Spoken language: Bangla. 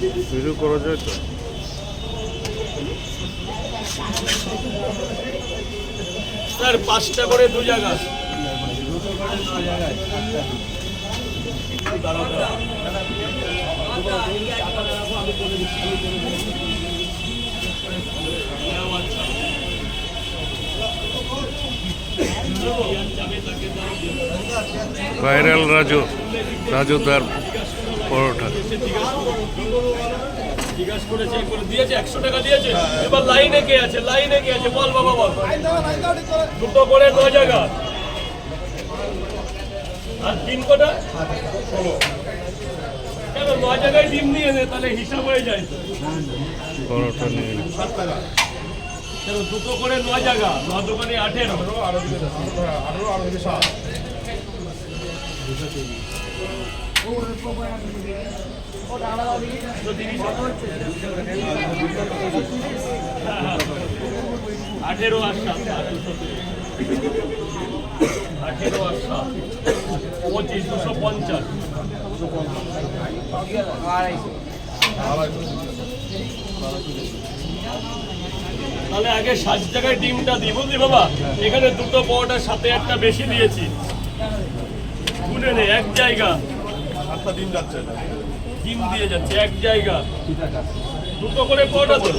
শুরু করা যায় তো। স্যার 5টা করে 2 জায়গা। ভাইরাল রাজু, রাজু তার পরোটা। জিজ্ঞাসা করেছে দিয়েছে 100 টাকা দিয়েছে। এবার লাইনে কে আছে? লাইনে কে আছে? বল বাবা বল। 2 করে 9 জায়গা। আর 3 কোটা 16। কেন 9 জায়গায় ডিম নিয়ে নে, তাহলে হিসাব হয়ে যায় তো। পরোটা নিয়ে 7 টাকা। কেন 2 করে 9 জায়গা, 9 দোকানে 18। আঠেরো আর 7, 18 আর 7, 25, 250। তাহলে আগে 7 জায়গায় ডিমটা দিই, বুঝলি বাবা? এখানে 2 পরোটার সাথে একটা বেশি দিয়েছি। গুনে নে, 1 জায়গা 7টা ডিম যাচ্ছে। ডিম দিয়ে যাচ্ছে 1 জায়গা। 2 করে পরোটা তো